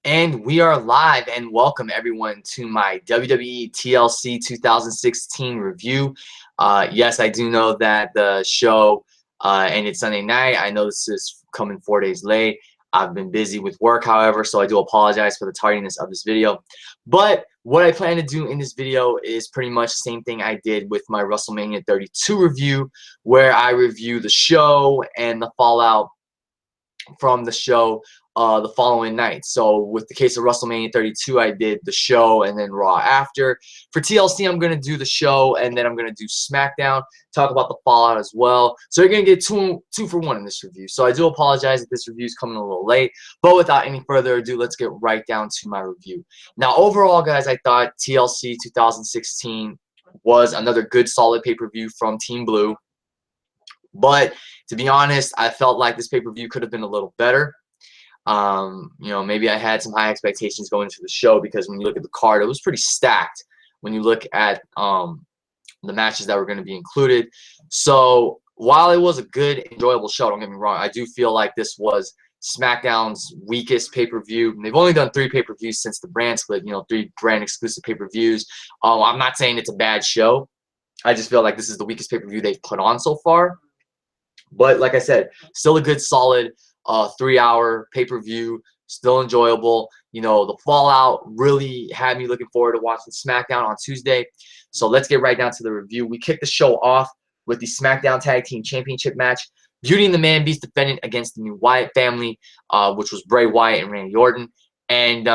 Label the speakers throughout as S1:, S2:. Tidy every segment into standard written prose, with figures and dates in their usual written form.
S1: And we are live, and welcome everyone to my WWE TLC 2016 review. Yes, I do know that the show ended Sunday night. I know this is coming 4 days late. I've been busy with work, however, so I do apologize for the tardiness of this video. But what I plan to do in this video is pretty much the same thing I did with my WrestleMania 32 review, where I review the show and the fallout from the show the following night. So with the case of WrestleMania 32, I did the show and then Raw after. For TLC, I'm going to do the show and then I'm going to do SmackDown, talk about the fallout as well. So you're going to get two for one in this review. So I do apologize if this review is coming a little late, but without any further ado, let's get right down to my review. Now, overall, guys, I thought TLC 2016 was another good, solid pay-per-view from Team Blue. But to be honest, I felt like this pay-per-view could have been a little better. Maybe I had some high expectations going into the show because when you look at the card, it was pretty stacked when you look at the matches that were going to be included. So while it was a good, enjoyable show, don't get me wrong, I do feel like this was SmackDown's weakest pay-per-view. They've only done 3 pay-per-views since the brand split, 3 brand-exclusive pay-per-views. I'm not saying it's a bad show. I just feel like this is the weakest pay-per-view they've put on so far. But like I said, still a good, solid 3-hour pay-per-view, still enjoyable. The fallout really had me looking forward to watching SmackDown on Tuesday. So let's get right down to the review. We kicked the show off with the SmackDown Tag Team Championship match. Beauty and the Man Beast defended against the new Wyatt family, which was Bray Wyatt and Randy Orton. And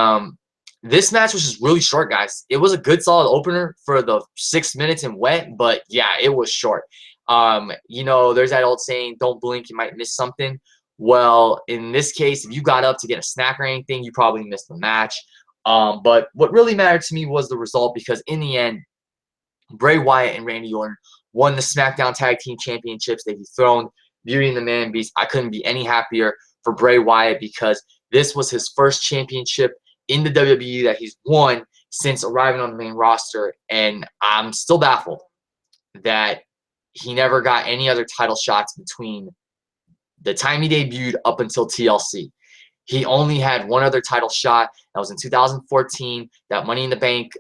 S1: this match was just really short, guys. It was a good, solid opener for the 6 minutes and went, but yeah, it was short. There's that old saying, don't blink, you might miss something. Well, in this case, if you got up to get a snack or anything, you probably missed the match. But what really mattered to me was the result, because in the end, Bray Wyatt and Randy Orton won the SmackDown Tag Team Championships. They dethroned Beauty and the Man Beast. I couldn't be any happier for Bray Wyatt because this was his first championship in the WWE that he's won since arriving on the main roster, and I'm still baffled that he never got any other title shots between the time he debuted up until TLC. He only had one other title shot. That was in 2014, that Money in the Bank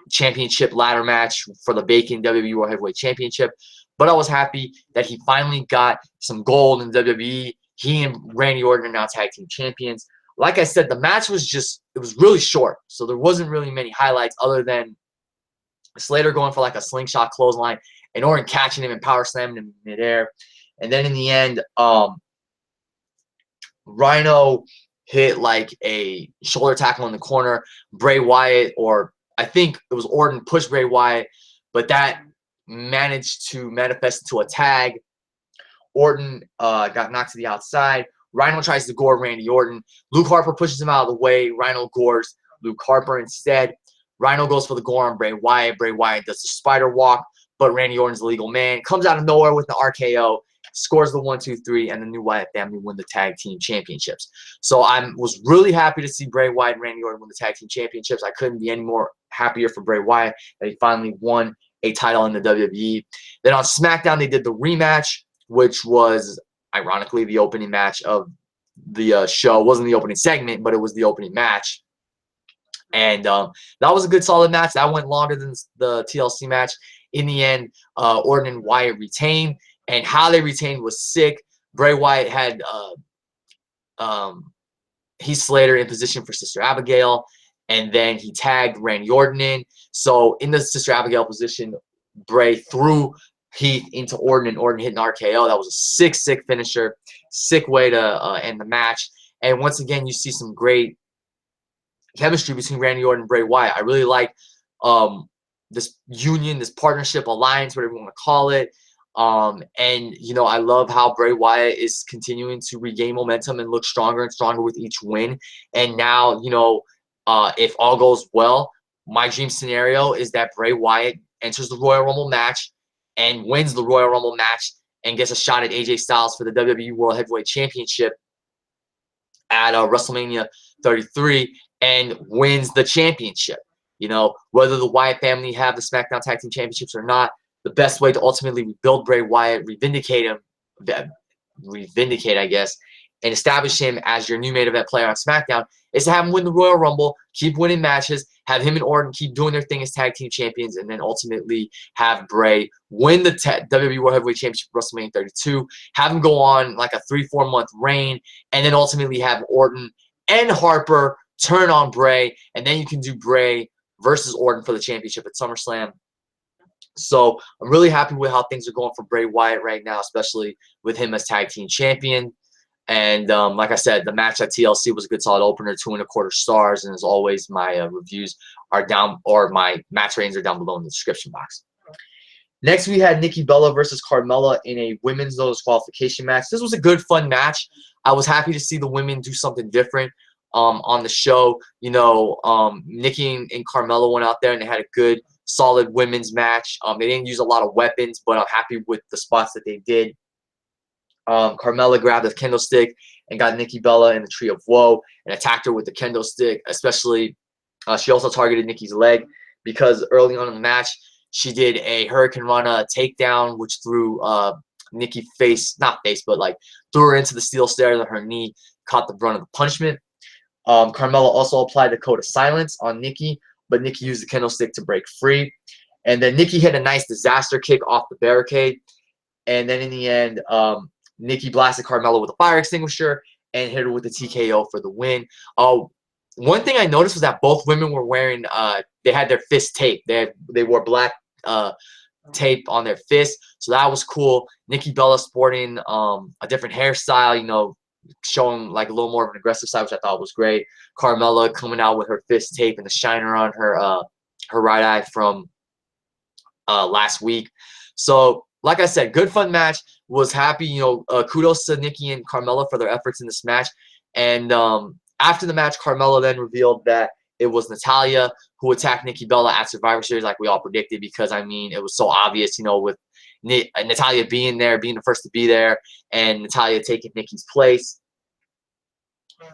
S1: championship ladder match for the vacant WWE World Heavyweight Championship. But I was happy that he finally got some gold in WWE. He and Randy Orton are now tag team champions. Like I said, the match was it was really short. So there wasn't really many highlights other than Slater going for like a slingshot clothesline and Orton catching him and power slamming him in midair. And then in the end, Rhino hit like a shoulder tackle in the corner. Bray Wyatt, or I think it was Orton, pushed Bray Wyatt, but that managed to manifest into a tag. Orton got knocked to the outside. Rhino tries to gore Randy Orton. Luke Harper pushes him out of the way. Rhino gores Luke Harper instead. Rhino goes for the gore on Bray Wyatt. Bray Wyatt does the spider walk, but Randy Orton's the legal man. Comes out of nowhere with the RKO. Scores the 1-2-3, and the new Wyatt family win the tag team championships. So I was really happy to see Bray Wyatt and Randy Orton win the tag team championships. I couldn't be any more happier for Bray Wyatt that he finally won a title in the WWE. Then on SmackDown, they did the rematch, which was ironically the opening match of the show. It wasn't the opening segment, but it was the opening match. And that was a good, solid match. That went longer than the TLC match. In the end, Orton and Wyatt retained. And how they retained was sick. Bray Wyatt had Heath Slater in position for Sister Abigail, and then he tagged Randy Orton in. So in the Sister Abigail position, Bray threw Heath into Orton, and Orton hit an RKO. That was a sick, sick finisher. Sick way to end the match. And once again, you see some great chemistry between Randy Orton and Bray Wyatt. I really like this union, this partnership, alliance, whatever you want to call it. I love how Bray Wyatt is continuing to regain momentum and look stronger and stronger with each win. And now, if all goes well, my dream scenario is that Bray Wyatt enters the Royal Rumble match and wins the Royal Rumble match and gets a shot at AJ Styles for the WWE World Heavyweight Championship at WrestleMania 33 and wins the championship. Whether the Wyatt family have the SmackDown Tag Team Championships or not, the best way to ultimately rebuild Bray Wyatt, revindicate, I guess, and establish him as your new main event player on SmackDown is to have him win the Royal Rumble, keep winning matches, have him and Orton keep doing their thing as tag team champions, and then ultimately have Bray win the WWE World Heavyweight Championship at WrestleMania 32, have him go on like a 3-4 month reign, and then ultimately have Orton and Harper turn on Bray, and then you can do Bray versus Orton for the championship at SummerSlam. So I'm really happy with how things are going for Bray Wyatt right now, especially with him as tag team champion. And like I said, the match at TLC was a good solid opener, 2.25 stars. And as always, my reviews are down, or my match ratings are down below in the description box. Next, we had Nikki Bella versus Carmella in a women's no disqualification match. This was a good, fun match. I was happy to see the women do something different on the show. You know, Nikki and Carmella went out there and they had a good, solid women's match. They didn't use a lot of weapons, but I'm happy with the spots that they did. Carmella grabbed a kendo stick and got Nikki Bella in the Tree of Woe and attacked her with the kendo stick. Especially, she also targeted Nikki's leg because early on in the match, she did a Hurricane Rana takedown, which threw Nikki but like threw her into the steel stairs, and her knee caught the brunt of the punishment. Carmella also applied the code of silence on Nikki, but Nikki used the kendo stick to break free. And then Nikki hit a nice disaster kick off the barricade. And then in the end, Nikki blasted Carmella with a fire extinguisher and hit her with the TKO for the win. One thing I noticed was that both women were wearing, they had their fist tape. They wore black tape on their fist, so that was cool. Nikki Bella sporting a different hairstyle, you know, showing like a little more of an aggressive side, which I thought was great. Carmella coming out with her fist tape and the shiner on her right eye from last week. So like I said, good fun match. Was happy, you know, kudos to Nikki and Carmella for their efforts in this match. And after the match, Carmella then revealed that it was Natalya who attacked Nikki Bella at Survivor Series, like we all predicted, because I mean it was so obvious, you know, with Natalya being there, being the first to be there, and Natalya taking Nikki's place.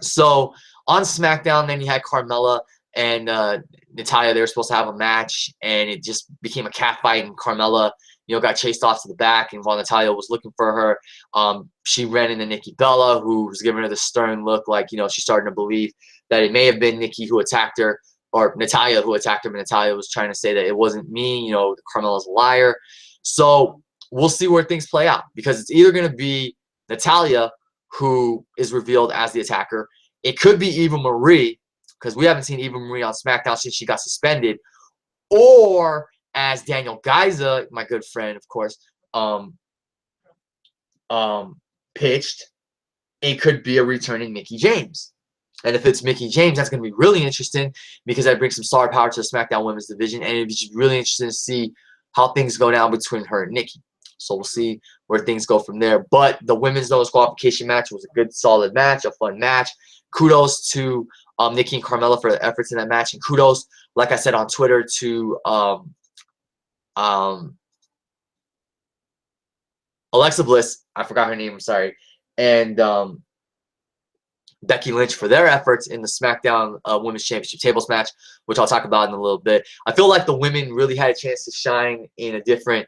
S1: So on SmackDown, then you had Carmella and Natalya. They were supposed to have a match, and it just became a catfight, and Carmella, you know, got chased off to the back, and while Natalya was looking for her, she ran into Nikki Bella, who was giving her the stern look, like, you know, she's starting to believe that it may have been Nikki who attacked her, or Natalya who attacked her, but Natalya was trying to say that it wasn't me, you know, Carmella's a liar. So we'll see where things play out, because it's either going to be Natalya who is revealed as the attacker. It could be Eva Marie, because we haven't seen Eva Marie on SmackDown since she got suspended, or as Daniel Gaiza, my good friend, of course, pitched, it could be a returning Mickie James. And if it's Mickie James, that's going to be really interesting, because that brings some star power to the SmackDown Women's Division, and it'd be really interesting to see how things go down between her and Nikki. So we'll see where things go from there. But the women's no disqualification match was a good, solid match, a fun match. Kudos to Nikki and Carmella for their efforts in that match, and kudos, like I said on Twitter, to Alexa Bliss, I forgot her name, I'm sorry, and Becky Lynch for their efforts in the SmackDown Women's Championship tables match, which I'll talk about in a little bit. I feel like the women really had a chance to shine in different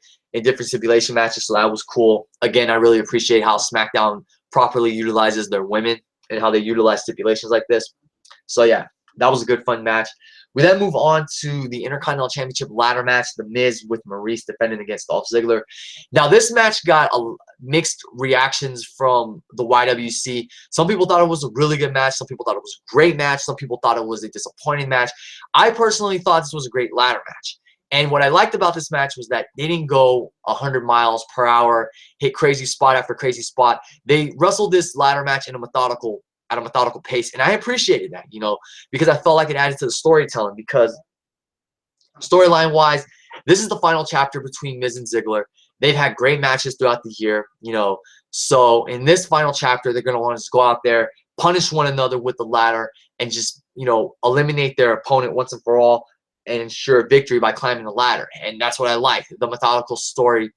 S1: stipulation matches, so that was cool. Again, I really appreciate how SmackDown properly utilizes their women and how they utilize stipulations like this. So yeah, that was a good, fun match. We then move on to the Intercontinental Championship ladder match, The Miz with Maryse defending against Dolph Ziggler. Now, this match got mixed reactions from the YWC. Some people thought it was a really good match. Some people thought it was a great match. Some people thought it was a disappointing match. I personally thought this was a great ladder match. And what I liked about this match was that they didn't go 100 miles per hour, hit crazy spot after crazy spot. They wrestled this ladder match in a methodical pace, and I appreciated that, you know, because I felt like it added to the storytelling, because storyline wise, this is the final chapter between Miz and Ziggler. They've had great matches throughout the year, you know, so in this final chapter, they're going to want to just go out there, punish one another with the ladder, and just, you know, eliminate their opponent once and for all and ensure victory by climbing the ladder. And that's what I like, the methodical story,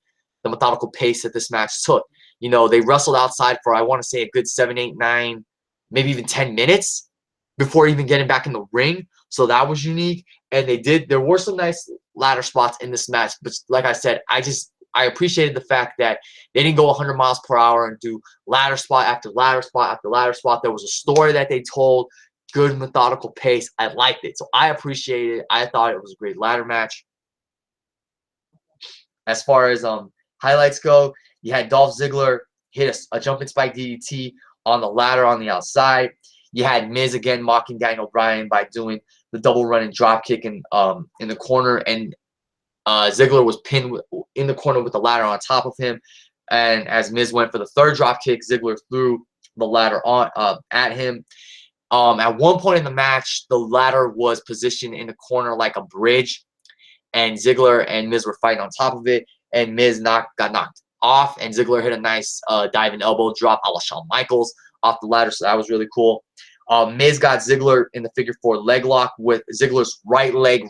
S1: the methodical pace that this match took. You know, they wrestled outside for, I want to say, a good 7, 8, 9, maybe even 10 minutes before even getting back in the ring. So that was unique. And there were some nice ladder spots in this match. But like I said, I just I appreciated the fact that they didn't go 100 miles per hour and do ladder spot after ladder spot after ladder spot. There was a story that they told, good methodical pace. I liked it. So I appreciated it. I thought it was a great ladder match. As far as highlights go, you had Dolph Ziggler hit a jumping spike DDT on the ladder on the outside. You had Miz again mocking Daniel Bryan by doing the double running drop kick in the corner, and Ziggler was pinned in the corner with the ladder on top of him. And as Miz went for the third drop kick, Ziggler threw the ladder on at him. At one point in the match, the ladder was positioned in the corner like a bridge, and Ziggler and Miz were fighting on top of it, and Miz got knocked off, and Ziggler hit a nice diving elbow drop a la Shawn Michaels off the ladder, so that was really cool. Miz got Ziggler in the figure 4 leg lock with Ziggler's right leg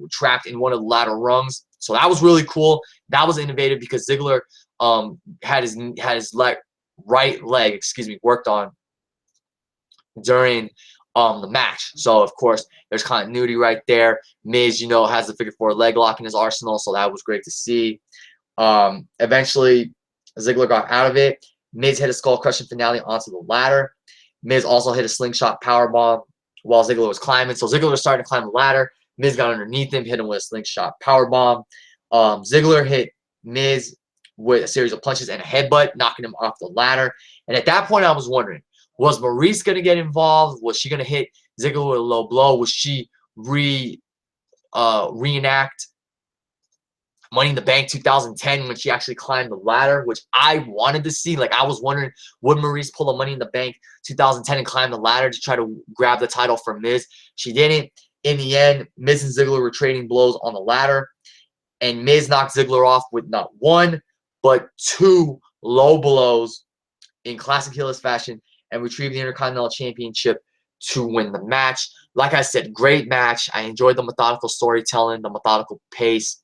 S1: trapped in one of the ladder rungs, so that was really cool. That was innovative because Ziggler had his right leg, worked on during the match. So of course there's continuity right there. Miz, has the figure 4 leg lock in his arsenal, so that was great to see. Eventually Ziggler got out of it. Miz hit a skull crushing finale onto the ladder. Miz also hit a slingshot powerbomb while Ziggler was climbing. So Ziggler was starting to climb the ladder. Miz got underneath him, hit him with a slingshot powerbomb. Ziggler hit Miz with a series of punches and a headbutt, knocking him off the ladder. And at that point I was wondering, was Maryse going to get involved? Was she going to hit Ziggler with a low blow? Was she reenact Money in the Bank 2010 when she actually climbed the ladder, which I wanted to see? Like, I was wondering, would Maryse pull a Money in the Bank 2010 and climb the ladder to try to grab the title from Miz? She didn't. In the end, Miz and Ziggler were trading blows on the ladder, and Miz knocked Ziggler off with not one, but 2 low blows in classic heelless fashion and retrieved the Intercontinental Championship to win the match. Like I said, great match. I enjoyed the methodical storytelling, the methodical pace.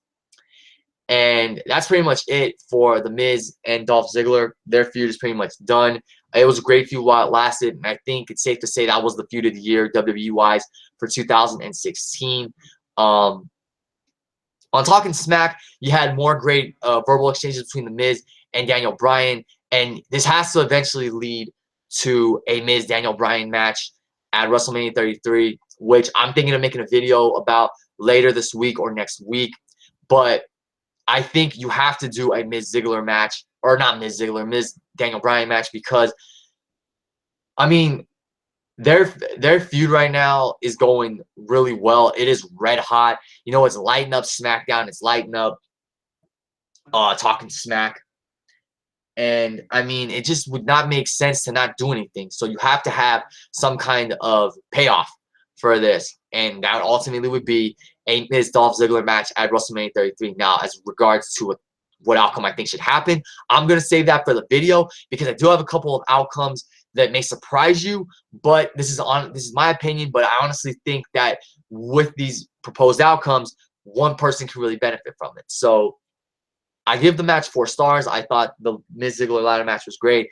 S1: And that's pretty much it for The Miz and Dolph Ziggler. Their feud is pretty much done. It was a great feud while it lasted, and I think it's safe to say that was the feud of the year, WWE-wise, for 2016. On Talking Smack, you had more great verbal exchanges between The Miz and Daniel Bryan, and this has to eventually lead to a Miz-Daniel Bryan match at WrestleMania 33, which I'm thinking of making a video about later this week or next week. But I think you have to do a Miz-Ziggler match, or not Miz-Ziggler, Miz-Daniel Bryan match, because, I mean, their feud right now is going really well. It is red hot. It's lighting up SmackDown. It's lighting up Talking Smack. And, I mean, it just would not make sense to not do anything. So you have to have some kind of payoff for this. And that ultimately would be a Miz-Dolph Ziggler match at WrestleMania 33. Now, as regards to what outcome I think should happen, I'm going to save that for the video because I do have a couple of outcomes that may surprise you. But this is my opinion. But I honestly think that with these proposed outcomes, one person can really benefit from it. So I give the match 4 stars. I thought the Miz-Ziggler ladder match was great.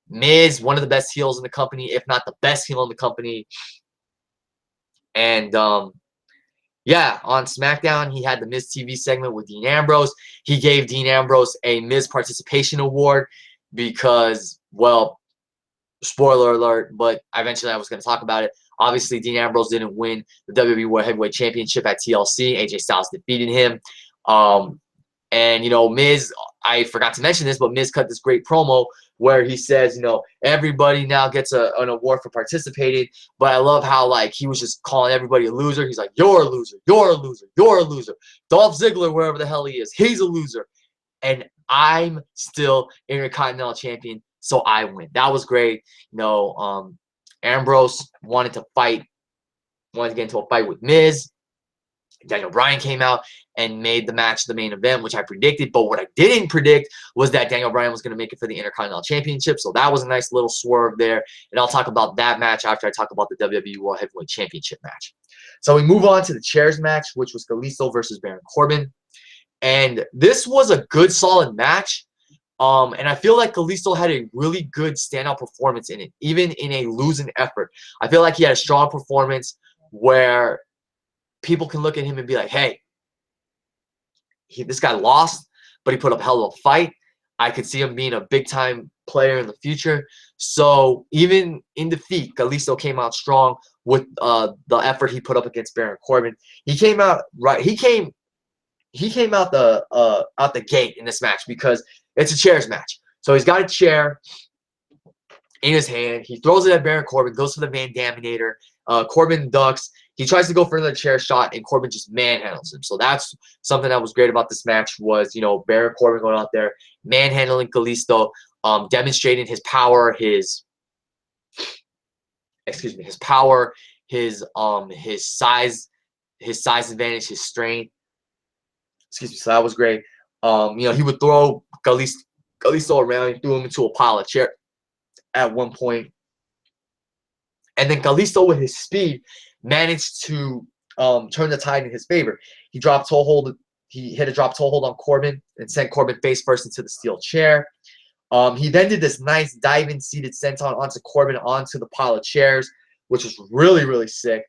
S1: Miz, one of the best heels in the company, if not the best heel in the company. And, yeah, on SmackDown, he had the Miz TV segment with Dean Ambrose. He gave Dean Ambrose a Miz Participation Award because, well, spoiler alert, but eventually I was going to talk about it. Obviously, Dean Ambrose didn't win the WWE World Heavyweight Championship at TLC. AJ Styles defeated him. And, Miz, I forgot to mention this, but Miz cut this great promo where he says, everybody now gets an award for participating. But I love how, he was just calling everybody a loser. He's like, you're a loser. You're a loser. You're a loser. Dolph Ziggler, wherever the hell he is, he's a loser. And I'm still Intercontinental Champion, so I win. That was great. Ambrose wanted to get into a fight with Miz. Daniel Bryan came out and made the match the main event, which I predicted. But what I didn't predict was that Daniel Bryan was going to make it for the Intercontinental Championship. So that was a nice little swerve there. And I'll talk about that match after I talk about the WWE World Heavyweight Championship match. So we move on to the chairs match, which was Kalisto versus Baron Corbin. And this was a good, solid match. And I feel like Kalisto had a really good standout performance in it, even in a losing effort. I feel like he had a strong performance where people can look at him and be like, hey, this guy lost, but he put up a hell of a fight. I could see him being a big-time player in the future. So even in defeat, Kalisto came out strong with the effort he put up against Baron Corbin. He came out right. He came out the gate in this match because it's a chairs match. So he's got a chair in his hand. He throws it at Baron Corbin, goes for the Van Daminator. Corbin ducks. He tries to go for another chair shot, and Corbin just manhandles him. So that's something that was great about this match was, you know, Baron Corbin going out there, manhandling Kalisto, demonstrating his power, his power, his size advantage, his strength. So that was great. You know, he would throw Kalisto around. He threw him into a pile of chair at one point. And then Kalisto, with his speed, managed to turn the tide in his favor. He dropped toe hold. He hit a drop toe hold on Corbin and sent Corbin face first into the steel chair. He then did this nice diving seated senton onto Corbin onto the pile of chairs, which was really, really sick.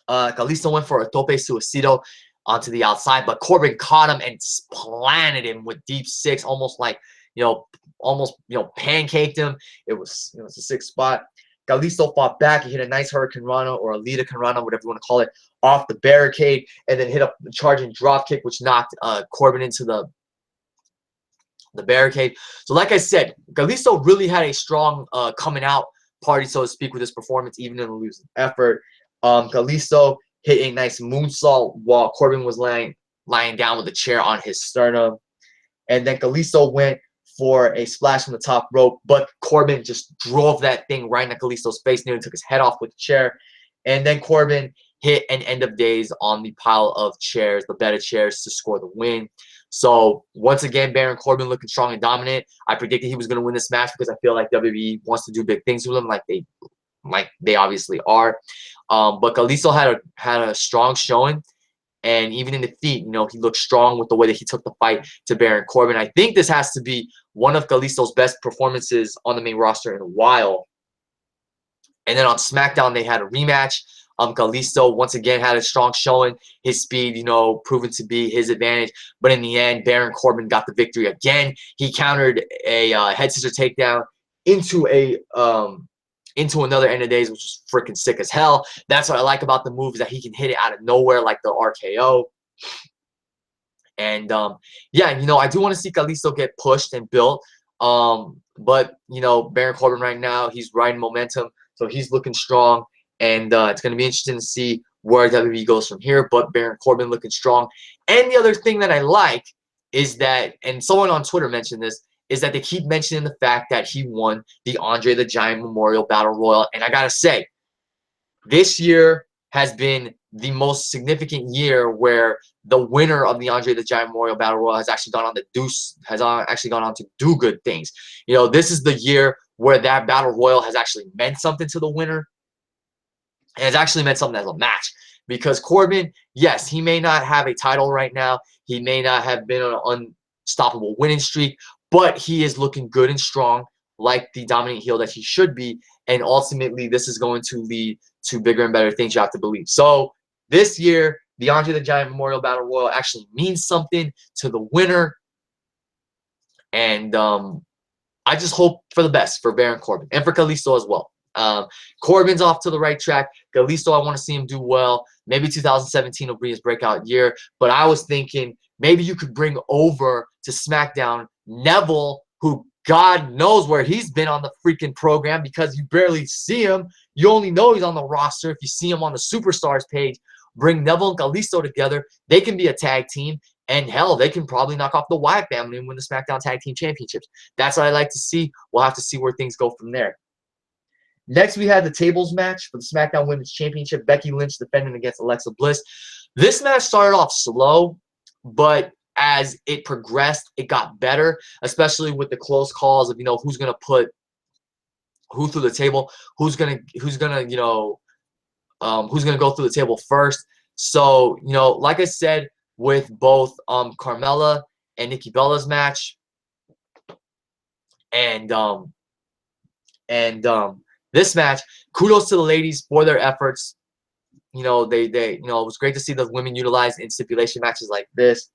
S1: Kalisto went for a tope suicido onto the outside, but Corbin caught him and planted him with deep six, almost like, you know, pancaked him. It was a sick spot. Kalisto fought back. He hit a nice Hurricane Rana or a Lita Rana, whatever you want to call it, off the barricade, and then hit a charging drop kick, which knocked Corbin into the barricade. So like I said, Kalisto really had a strong coming out party, so to speak, with his performance, even in a losing effort. Kalisto hit a nice moonsault while Corbin was lying down with a chair on his sternum. And then Kalisto went for a splash from the top rope, but Corbin just drove that thing right in Kalisto's face, nearly took his head off with the chair. And then Corbin hit an end of days on the pile of chairs, the better chairs, to score the win. So once again, Baron Corbin looking strong and dominant. I predicted he was going to win this match because I feel like WWE wants to do big things with him, like they obviously are. But Kalisto had a strong showing. And even in defeat, you know, he looked strong with the way that he took the fight to Baron Corbin. I think this has to be one of Kalisto's best performances on the main roster in a while. And then on SmackDown, they had a rematch. Kalisto once again had a strong showing. His speed, you know, proven to be his advantage. But in the end, Baron Corbin got the victory again. He countered a head scissor takedown into another end of days, which was freaking sick as hell. That's what I like about the move, is that he can hit it out of nowhere, like the RKO. And yeah, you know, I do want to see Kalisto get pushed and built. But you know, Baron Corbin right now, he's riding momentum, so he's looking strong. And it's going to be interesting to see where WWE goes from here. But Baron Corbin looking strong. And the other thing that I like is that, and someone on Twitter mentioned this, is that they keep mentioning the fact that he won the Andre the Giant Memorial Battle Royal. And I got to say, this year has been the most significant year where the winner of the Andre the Giant Memorial Battle Royal has actually gone on to do good things. You know, this is the year where that Battle Royal has actually meant something to the winner. And it's actually meant something as a match. Because Corbin, yes, he may not have a title right now. He may not have been on an unstoppable winning streak. But he is looking good and strong, like the dominant heel that he should be. And ultimately, this is going to lead to bigger and better things, you have to believe. So this year, the Andre the Giant Memorial Battle Royal actually means something to the winner. And I just hope for the best for Baron Corbin and for Kalisto as well. Corbin's off to the right track. Kalisto, I want to see him do well. Maybe 2017 will be his breakout year. But I was thinking maybe you could bring over to SmackDown Neville, who God knows where he's been on the freaking program, because you barely see him. You only know he's on the roster if you see him on the Superstars page. Bring Neville and Kalisto together. They can be a tag team. And hell, they can probably knock off the Wyatt family and win the SmackDown Tag Team Championships. That's what I like to see. We'll have to see where things go from there. Next, we had the tables match for the SmackDown Women's Championship. Becky Lynch defending against Alexa Bliss. This match started off slow, but as it progressed, it got better, especially with the close calls of, you know, who's gonna put who through the table, who's gonna go through the table first. So, you know, like I said, with both Carmella and Nikki Bella's match, and this match, kudos to the ladies for their efforts. You know, it was great to see the women utilized in stipulation matches like this.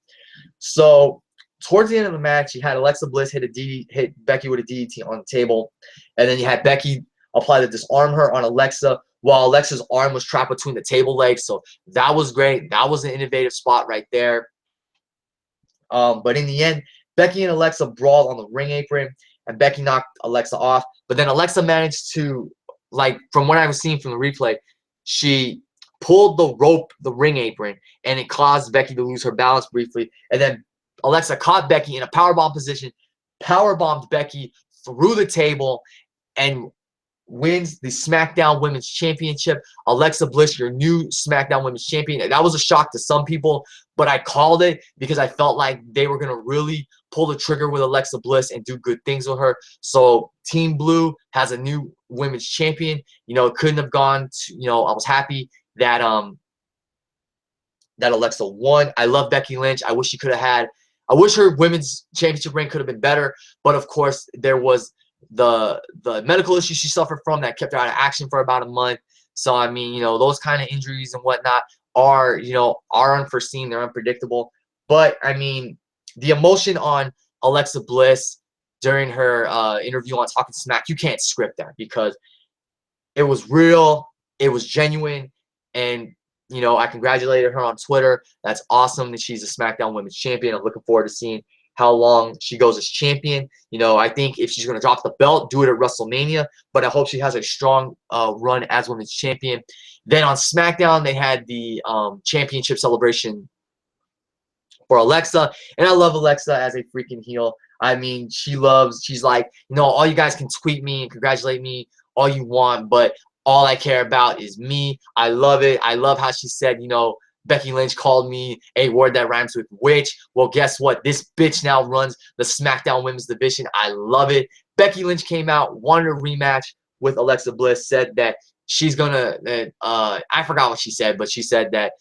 S1: So towards the end of the match, you had Alexa Bliss hit Becky with a DDT on the table, and then you had Becky apply to disarm her on Alexa while Alexa's arm was trapped between the table legs. So that was great. That was an innovative spot right there. But in the end, Becky and Alexa brawled on the ring apron, and Becky knocked Alexa off. But then Alexa managed to, like, from what I was seeing from the replay, she pulled the rope, the ring apron, and it caused Becky to lose her balance briefly. And then Alexa caught Becky in a powerbomb position, powerbombed Becky through the table, and wins the SmackDown Women's Championship. Alexa Bliss, your new SmackDown Women's Champion. That was a shock to some people, but I called it because I felt like they were going to really pull the trigger with Alexa Bliss and do good things with her. So Team Blue has a new Women's Champion. You know, it couldn't have gone to, you know, I was happy that that Alexa won. I love Becky Lynch. I wish she could have had, I wish her Women's Championship reign could have been better, but of course there was the medical issues she suffered from that kept her out of action for about a month. So I mean, you know, those kind of injuries and whatnot are, you know, are unforeseen. They're unpredictable. But I mean, the emotion on Alexa Bliss during her interview on Talking Smack, you can't script that because it was real, it was genuine, and you know, I congratulated her on Twitter. That's awesome that she's a SmackDown Women's Champion. I'm looking forward to seeing how long she goes as champion. You know, I think if she's going to drop the belt, do it at WrestleMania, but I hope she has a strong run as Women's Champion. Then on SmackDown, they had the championship celebration for Alexa, and I love Alexa as a freaking heel. I mean, she's like, you know, all you guys can tweet me and congratulate me all you want, but all I care about is me. I love it. I love how she said, you know, Becky Lynch called me a word that rhymes with witch. Well, guess what? This bitch now runs the SmackDown Women's Division. I love it. Becky Lynch came out, wanted a rematch with Alexa Bliss, said that she's going to, I forgot what she said, but she said that,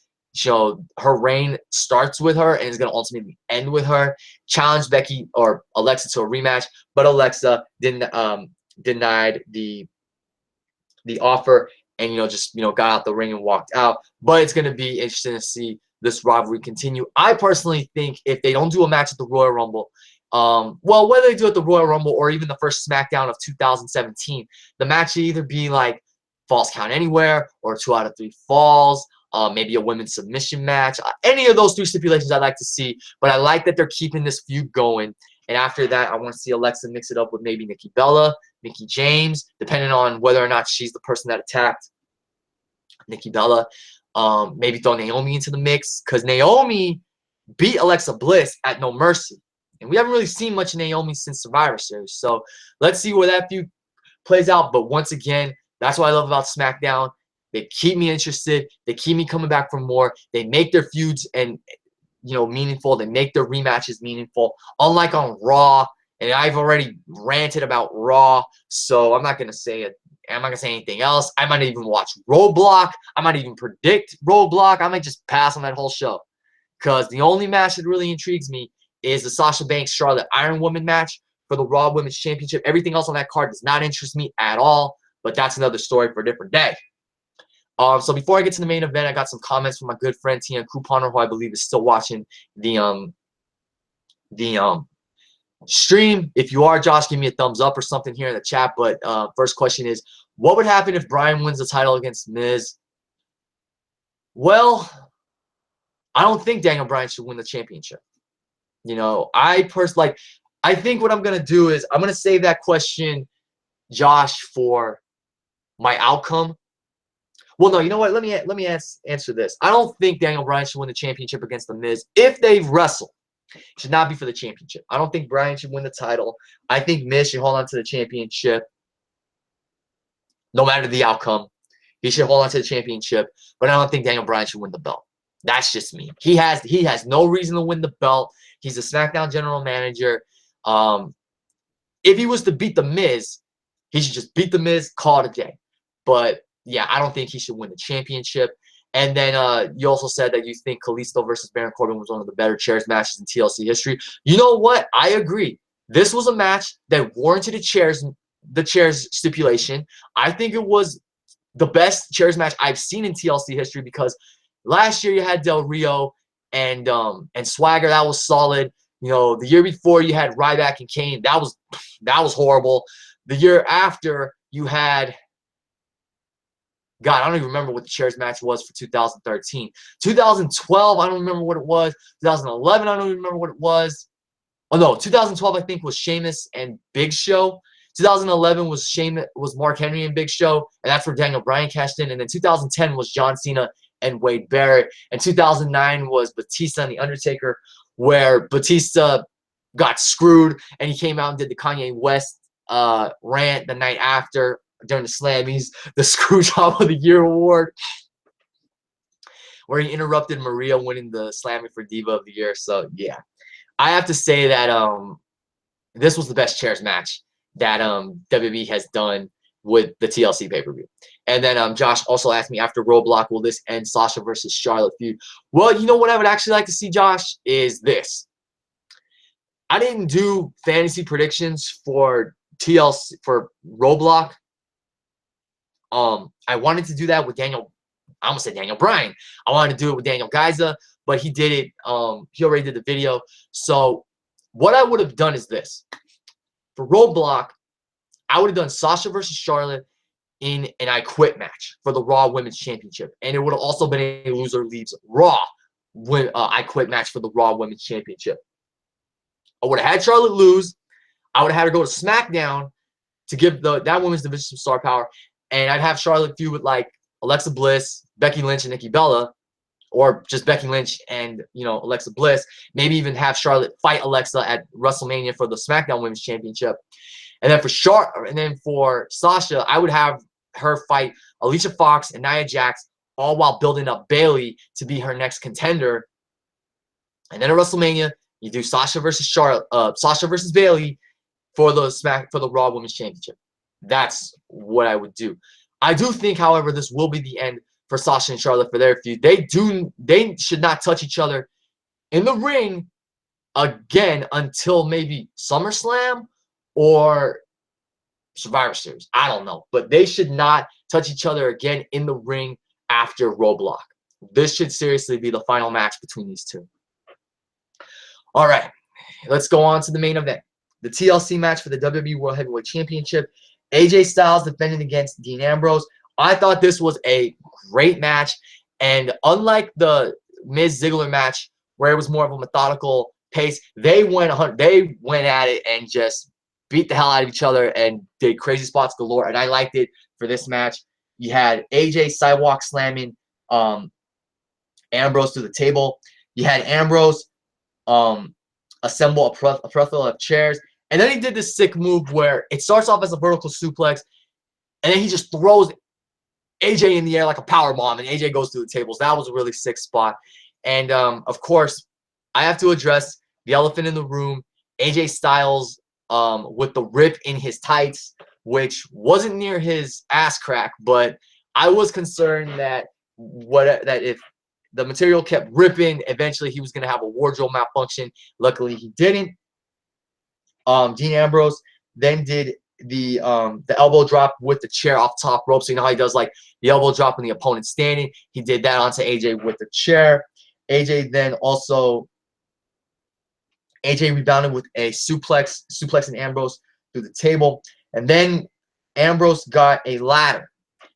S1: you know, her reign starts with her and is going to ultimately end with her. Challenged Becky or Alexa to a rematch, but Alexa denied the offer and, you know, just, you know, got out the ring and walked out. But it's going to be interesting to see this rivalry continue. I personally think if they don't do a match at the Royal Rumble, well, whether they do it at the Royal Rumble or even the first SmackDown of 2017, the match should either be like Falls Count Anywhere or 2 out of 3 falls, maybe a women's submission match. Any of those 3 stipulations I'd like to see, but I like that they're keeping this feud going. And after that, I want to see Alexa mix it up with maybe Nikki Bella, Mickie James, depending on whether or not she's the person that attacked Nikki Bella. Maybe throw Naomi into the mix because Naomi beat Alexa Bliss at No Mercy. And we haven't really seen much of Naomi since Survivor Series. So let's see where that feud plays out. But once again, that's what I love about SmackDown. They keep me interested. They keep me coming back for more. They make their feuds and, you know, meaningful. They make their rematches meaningful. Unlike on Raw, and I've already ranted about Raw, so I'm not gonna say it. I'm not gonna say anything else. I might even watch Roadblock. I might even predict Roadblock. I might just pass on that whole show because the only match that really intrigues me is the Sasha Banks Charlotte Iron Woman match for the Raw Women's Championship. Everything else on that card does not interest me at all. But that's another story for a different day. So before I get to the main event, I got some comments from my good friend TN Couponer, who I believe is still watching the stream. If you are, Josh, give me a thumbs up or something here in the chat. But first question is, what would happen if Bryan wins the title against Miz? Well, I don't think Daniel Bryan should win the championship. You know, I think what I'm gonna do is I'm gonna save that question, Josh, for my outcome. Well, no, you know what? Let me answer this. I don't think Daniel Bryan should win the championship against The Miz if they wrestle. It should not be for the championship. I don't think Bryan should win the title. I think Miz should hold on to the championship no matter the outcome. He should hold on to the championship, but I don't think Daniel Bryan should win the belt. That's just me. He has no reason to win the belt. He's a SmackDown general manager. If he was to beat The Miz, he should just beat The Miz, call it a day. But yeah, I don't think he should win the championship. And then you also said that you think Kalisto versus Baron Corbin was one of the better chairs matches in TLC history. You know what? I agree. This was a match that warranted the chairs stipulation. I think it was the best chairs match I've seen in TLC history because last year you had Del Rio and Swagger. That was solid. You know, the year before you had Ryback and Kane. That was horrible. The year after you had, God, I don't even remember what the chairs match was for 2013. 2012, I don't remember what it was. 2011, I don't even remember what it was. Oh no, 2012 I think was Sheamus and Big Show. 2011 was Mark Henry and Big Show, and that's where Daniel Bryan cashed in. And then 2010 was John Cena and Wade Barrett. And 2009 was Batista and The Undertaker, where Batista got screwed, and he came out and did the Kanye West rant the night after during the Slammies, the Screwjob of the Year award, where he interrupted Maria winning the Slammy for Diva of the Year. So yeah, I have to say that this was the best chairs match that WWE has done with the TLC pay-per-view. And then Josh also asked me, after Roadblock, will this end Sasha versus Charlotte feud? Well, you know what I would actually like to see, Josh, is this. I didn't do fantasy predictions for TLC for Roadblock. I wanted to do that with Daniel. I almost said Daniel Bryan. I wanted to do it with Daniel Garza, but he did it. He already did the video. So what I would have done is this. For Roadblock, I would have done Sasha versus Charlotte in an I Quit match for the Raw Women's Championship. And it would have also been a loser leaves Raw I Quit match for the Raw Women's Championship. I would have had Charlotte lose. I would have had her go to SmackDown to give that women's division some star power. And I'd have Charlotte feud with like Alexa Bliss, Becky Lynch, and Nikki Bella. Or just Becky Lynch and, you know, Alexa Bliss. Maybe even have Charlotte fight Alexa at WrestleMania for the SmackDown Women's Championship. And then for Sasha, I would have her fight Alicia Fox and Nia Jax, all while building up Bayley to be her next contender. And then at WrestleMania, you do Sasha versus Bayley for the Raw Women's Championship. That's what I would do. I do think, however, this will be the end for Sasha and Charlotte for their feud. They should not touch each other in the ring again until maybe SummerSlam or Survivor Series. I don't know. But they should not touch each other again in the ring after Roadblock. This should seriously be the final match between these two. All right. Let's go on to the main event. The TLC match for the WWE World Heavyweight Championship. AJ Styles defending against Dean Ambrose. I thought this was a great match. And unlike the Miz Ziggler match, where it was more of a methodical pace, they went at it and just beat the hell out of each other and did crazy spots galore. And I liked it for this match. You had AJ sidewalk slamming Ambrose through the table. You had Ambrose assemble a plethora of chairs. And then he did this sick move where it starts off as a vertical suplex, and then he just throws AJ in the air like a power bomb, and AJ goes through the tables. That was a really sick spot. And, of course, I have to address the elephant in the room, AJ Styles with the rip in his tights, which wasn't near his ass crack, but I was concerned that if the material kept ripping, eventually he was going to have a wardrobe malfunction. Luckily, he didn't. Dean Ambrose then did the elbow drop with the chair off top rope. So you know how he does like the elbow drop when the opponent's standing? He did that onto AJ with the chair. AJ rebounded with a suplexing Ambrose through the table. And then Ambrose got a ladder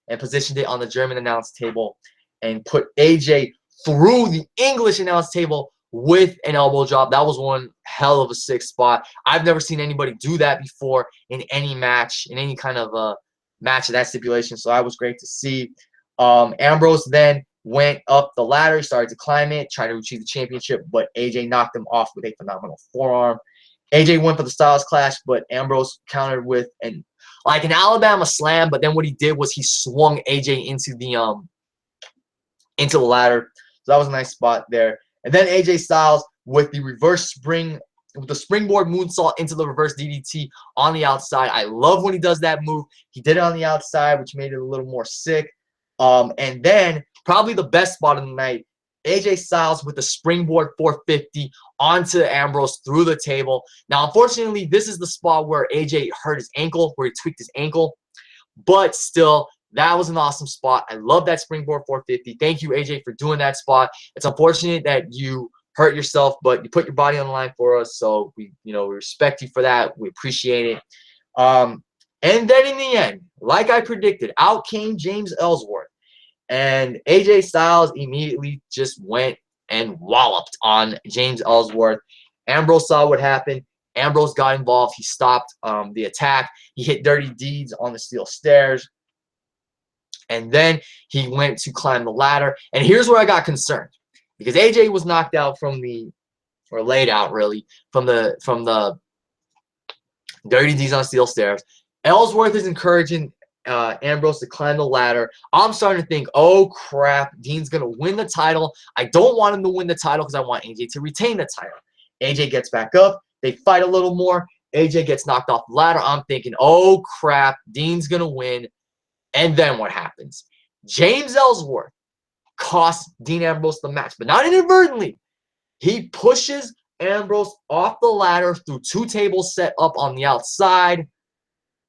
S1: and positioned it on the German announce table and put AJ through the English announce table with an elbow drop. That was one hell of a sick spot. I've never seen anybody do that before in any match, in any kind of match of that stipulation. So that was great to see. Ambrose then went up the ladder, started to climb it, tried to achieve the championship, but AJ knocked him off with a phenomenal forearm. AJ went for the Styles Clash, but Ambrose countered with an Alabama slam. But then what he did was he swung AJ into the ladder. So that was a nice spot there. And then AJ Styles with the springboard moonsault into the reverse DDT on the outside. I love when he does that move. He did it on the outside, which made it a little more sick. And then probably the best spot of the night, AJ Styles with the springboard 450 onto Ambrose through the table. Now, unfortunately, this is the spot where AJ hurt his ankle, where he tweaked his ankle. But still, that was an awesome spot. I love that springboard 450. Thank you, AJ, for doing that spot. It's unfortunate that you hurt yourself, but you put your body on the line for us. So we respect you for that. We appreciate it. And then in the end, like I predicted, out came James Ellsworth. And AJ Styles immediately just went and walloped on James Ellsworth. Ambrose saw what happened. Ambrose got involved. He stopped the attack. He hit Dirty Deeds on the steel stairs. And then he went to climb the ladder. And here's where I got concerned. Because AJ was knocked out from the, or laid out really, from the Dirty Deeds on steel stairs. Ellsworth is encouraging Ambrose to climb the ladder. I'm starting to think, oh crap, Dean's going to win the title. I don't want him to win the title because I want AJ to retain the title. AJ gets back up. They fight a little more. AJ gets knocked off the ladder. I'm thinking, oh crap, Dean's going to win. And then what happens? James Ellsworth costs Dean Ambrose the match, but not inadvertently. He pushes Ambrose off the ladder through 2 tables set up on the outside.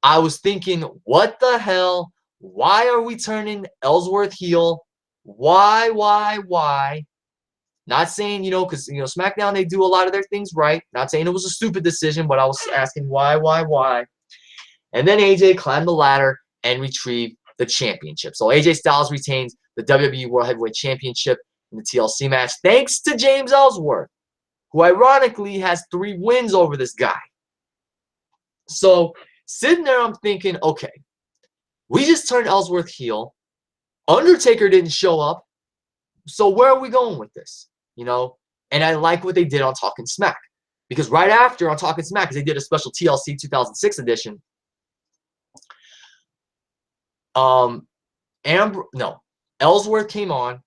S1: I was thinking, what the hell? Why are we turning Ellsworth heel? Why? Not saying, because, SmackDown, they do a lot of their things right. Not saying it was a stupid decision, but I was asking why? And then AJ climbed the ladder and retrieved the championship. So AJ Styles retains the WWE World Heavyweight Championship in the TLC match, thanks to James Ellsworth, who ironically has 3 wins over this guy. So sitting there, I'm thinking, okay, we just turned Ellsworth heel. Undertaker didn't show up. So where are we going with this? And I like what they did on Talking Smack. Because right after on Talking Smack, because they did a special TLC 2006 edition, Ellsworth came on,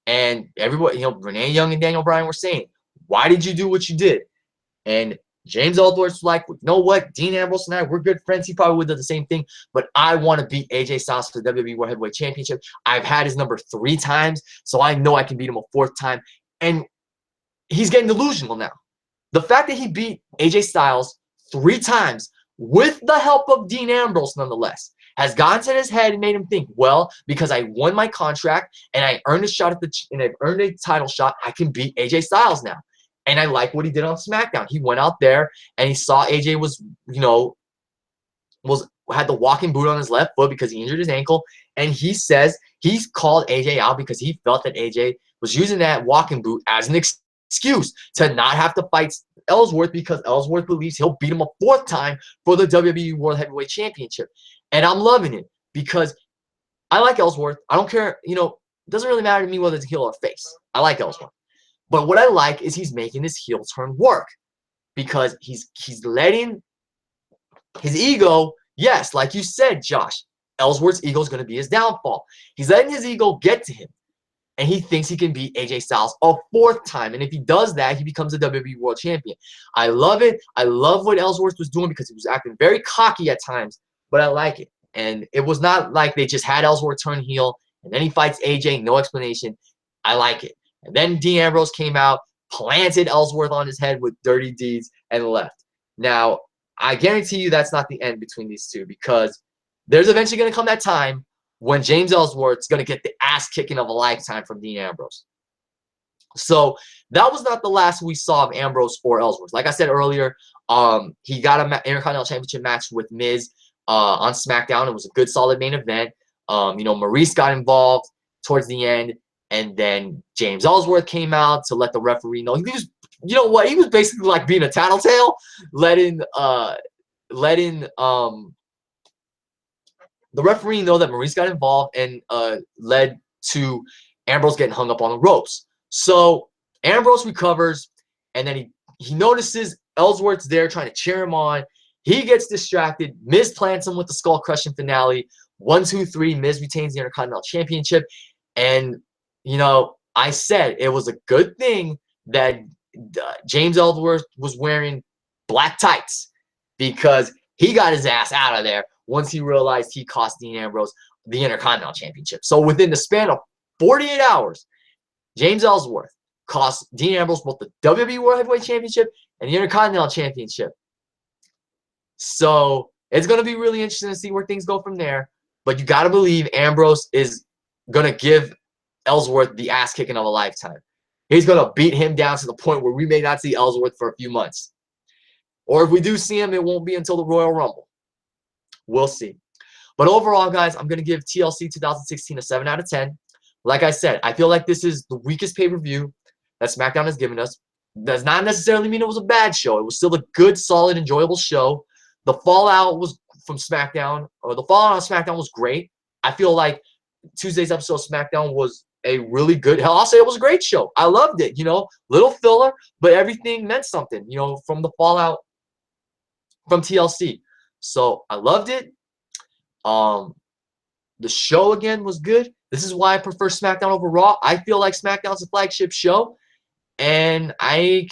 S1: and everybody, Renee Young and Daniel Bryan were saying, why did you do what you did? And James Ellsworth was like, you know what? Dean Ambrose and I, we're good friends. He probably would have done the same thing, but I want to beat AJ Styles for the WWE World Heavyweight Championship. I've had his number 3 times, so I know I can beat him a 4th time. And he's getting delusional now. The fact that he beat AJ Styles 3 times with the help of Dean Ambrose, nonetheless, has gone to his head and made him think, well, because I won my contract and I earned a shot at I've earned a title shot, I can beat AJ Styles now. And I like what he did on SmackDown. He went out there and he saw AJ was, had the walking boot on his left foot because he injured his ankle. And he says he's called AJ out because he felt that AJ was using that walking boot as an excuse to not have to fight Ellsworth because Ellsworth believes he'll beat him a 4th time for the WWE World Heavyweight Championship. And I'm loving it because I like Ellsworth. I don't care, it doesn't really matter to me whether it's heel or face. I like Ellsworth. But what I like is he's making his heel turn work because he's letting his ego, yes, like you said, Josh, Ellsworth's ego is going to be his downfall. He's letting his ego get to him, and he thinks he can beat AJ Styles a 4th time. And if he does that, he becomes a WWE World Champion. I love it. I love what Ellsworth was doing because he was acting very cocky at times, but I like it. And it was not like they just had Ellsworth turn heel, and then he fights AJ, no explanation. I like it. And then Dean Ambrose came out, planted Ellsworth on his head with Dirty Deeds, and left. Now, I guarantee you that's not the end between these two because there's eventually going to come that time when James Ellsworth's going to get the ass kicking of a lifetime from Dean Ambrose. So that was not the last we saw of Ambrose or Ellsworth. Like I said earlier, he got an Intercontinental Championship match with Miz on SmackDown. It was a good, solid main event. Maryse got involved towards the end. And then James Ellsworth came out to let the referee know. He was, he was basically like being a tattletale, letting the referee know that Maryse got involved and led to Ambrose getting hung up on the ropes. So Ambrose recovers, and then he notices Ellsworth's there trying to cheer him on. He gets distracted. Miz plants him with the skull crushing finale. 1, 2, 3. Miz retains the Intercontinental Championship, and I said it was a good thing that James Ellsworth was wearing black tights because he got his ass out of there once he realized he cost Dean Ambrose the Intercontinental Championship. So within the span of 48 hours, James Ellsworth cost Dean Ambrose both the WWE World Heavyweight Championship and the Intercontinental Championship. So it's going to be really interesting to see where things go from there. But you got to believe Ambrose is going to give Ellsworth the ass kicking of a lifetime He's going to beat him down to the point where we may not see Ellsworth for a few months. Or if we do see him, it won't be until the Royal Rumble. We'll see. But overall, guys, I'm going to give TLC 2016 a 7 out of 10. Like I said, I feel like this is the weakest pay-per-view that SmackDown has given us. Does not necessarily mean it was a bad show. It was still a good, solid, enjoyable show. The fallout was from SmackDown, or the fallout on SmackDown was great. I feel like Tuesday's episode of SmackDown was a really good, hell, I'll say it was a great show. I loved it, you know, little filler, but everything meant something, you know, from the fallout from TLC. So I loved it. The show again was good. This is why I prefer SmackDown over Raw. I feel like SmackDown's a flagship show, and I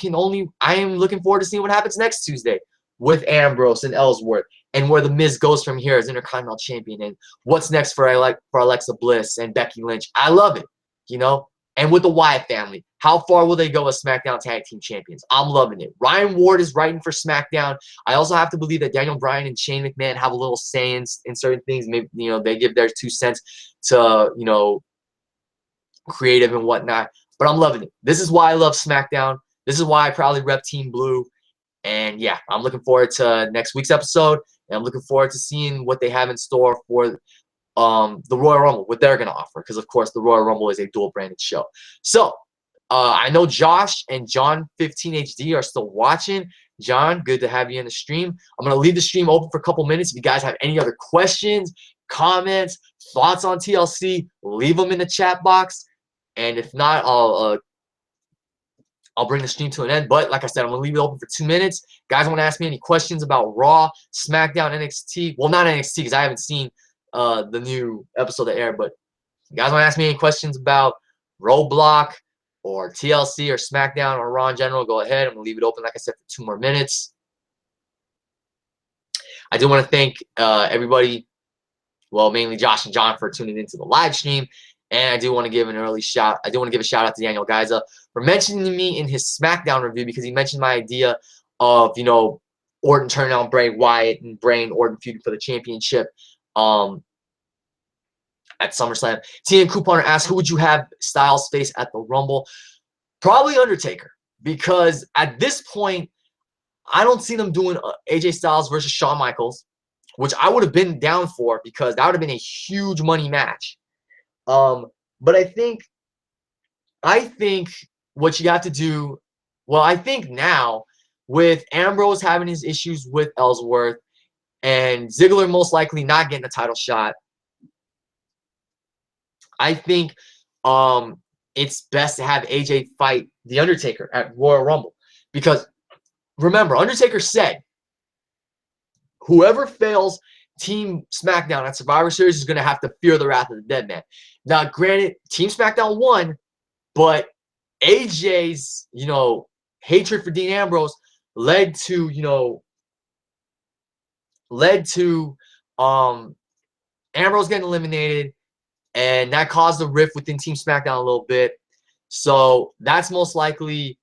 S1: am looking forward to seeing what happens next Tuesday with Ambrose and Ellsworth, and where the Miz goes from here as Intercontinental Champion, and what's next for Alexa Bliss and Becky Lynch. I love it, you know. And with the Wyatt family, how far will they go as SmackDown Tag Team Champions? I'm loving it. Ryan Ward is writing for SmackDown. I also have to believe that Daniel Bryan and Shane McMahon have a little say in certain things. Maybe, you know, they give their 2 cents to, you know, creative and whatnot. But I'm loving it. This is why I love SmackDown. This is why I probably rep Team Blue. And yeah, I'm looking forward to next week's episode. And I'm looking forward to seeing what they have in store for the Royal Rumble, what they're going to offer, because of course the Royal Rumble is a dual branded show. So I know Josh and John 15HD are still watching. John, good to have you in the stream. I'm going to leave the stream open for a couple minutes. If you guys have any other questions, comments, thoughts on TLC, leave them in the chat box. And if not, I'll bring the stream to an end. But like I said, I'm going to leave it open for 2 minutes. Guys want to ask me any questions about Raw, SmackDown, NXT. Well, not NXT, because I haven't seen the new episode that aired. But if you guys want to ask me any questions about Roadblock or TLC or SmackDown or Raw in general, go ahead. I'm going to leave it open, like I said, for 2 more minutes. I do want to thank everybody, well, mainly Josh and John, for tuning into the live stream. And I do want to give an early shout. I do want to give a shout out to Daniel Gaiza for mentioning me in his SmackDown review, because he mentioned my idea of, you know, Orton turning on Bray Wyatt and Bray and Orton feuding for the championship at SummerSlam. TN Couponer asks, who would you have Styles face at the Rumble? Probably Undertaker, because at this point, I don't see them doing AJ Styles versus Shawn Michaels, which I would have been down for, because that would have been a huge money match. But I think what you have to do, well, I think now with Ambrose having his issues with Ellsworth and Ziggler most likely not getting a title shot, I think it's best to have AJ fight The Undertaker at Royal Rumble. Because remember, Undertaker said whoever fails Team SmackDown at Survivor Series is going to have to fear the wrath of the dead man. Now, granted, Team SmackDown won, but AJ's, you know, hatred for Dean Ambrose led to Ambrose getting eliminated, and that caused a rift within Team SmackDown a little bit. So that's most likely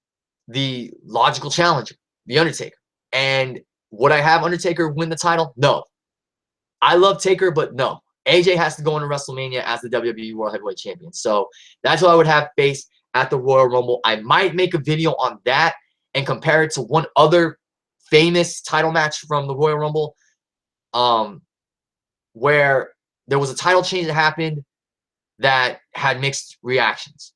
S1: the logical challenger, The Undertaker. And would I have Undertaker win the title? No. I love Taker, but no. AJ has to go into WrestleMania as the WWE World Heavyweight Champion. So that's what I would have face at the Royal Rumble. I might make a video on that and compare it to one other famous title match from the Royal Rumble, where there was a title change that happened that had mixed reactions.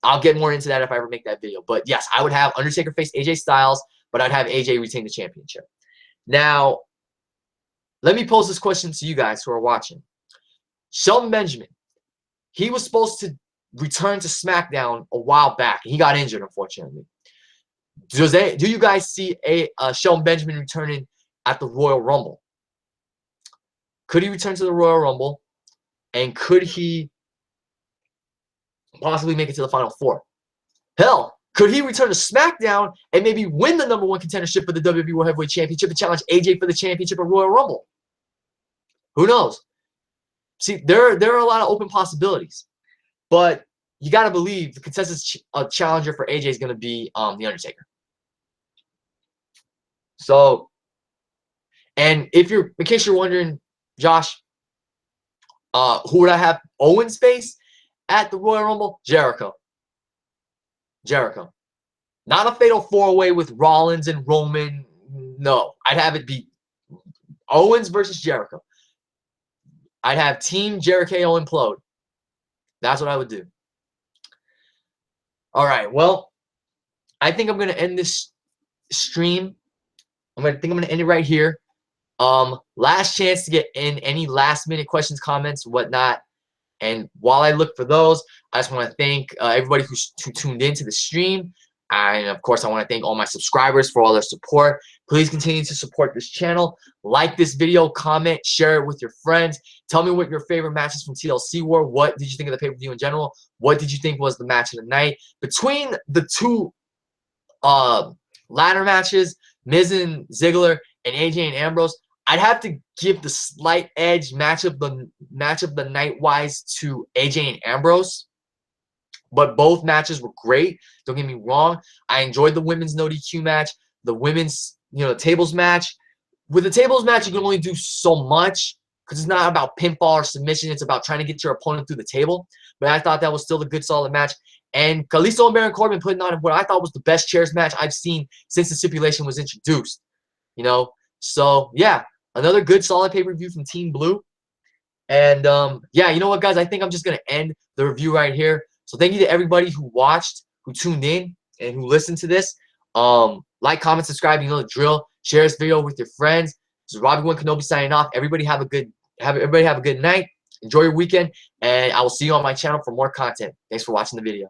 S1: I'll get more into that if I ever make that video. But yes, I would have Undertaker face AJ Styles, but I'd have AJ retain the championship. Now, let me pose this question to you guys who are watching. Shelton Benjamin, he was supposed to return to SmackDown a while back. He got injured, unfortunately. Do you guys see Shelton Benjamin returning at the Royal Rumble? Could he return to the Royal Rumble? And could he possibly make it to the Final Four? Hell, could he return to SmackDown and maybe win the #1 contendership for the WWE World Heavyweight Championship and challenge AJ for the championship at Royal Rumble? Who knows? See, there are a lot of open possibilities. But you got to believe the consensus challenger for AJ is going to be The Undertaker. So, and in case you're wondering, Josh, who would I have Owens face at the Royal Rumble? Jericho. Jericho. Not a fatal 4-way with Rollins and Roman. No. I'd have it be Owens versus Jericho. I'd have Team Jericho implode. That's what I would do. All right. Well, I think I'm going to end this stream. I'm going to end it right here. Last chance to get in any last-minute questions, comments, whatnot. And while I look for those, I just want to thank everybody who tuned into the stream. And, of course, I want to thank all my subscribers for all their support. Please continue to support this channel. Like this video, comment, share it with your friends. Tell me what your favorite matches from TLC were. What did you think of the pay-per-view in general? What did you think was the match of the night? Between the two ladder matches, Miz and Ziggler and AJ and Ambrose, I'd have to give the slight edge match of the night-wise to AJ and Ambrose. But both matches were great. Don't get me wrong. I enjoyed the women's no DQ match, the women's, tables match. With the tables match, you can only do so much because it's not about pinfall or submission. It's about trying to get your opponent through the table. But I thought that was still a good, solid match. And Kalisto and Baron Corbin putting on what I thought was the best chairs match I've seen since the stipulation was introduced. So, yeah, another good, solid pay-per-view from Team Blue. And, yeah, you know what, guys? I think I'm just going to end the review right here. So thank you to everybody who watched, who tuned in, and who listened to this. Like, comment, subscribe. You know the drill. Share this video with your friends. This is Robbie One Kenobi signing off. Everybody have a good night. Enjoy your weekend, and I will see you on my channel for more content. Thanks for watching the video.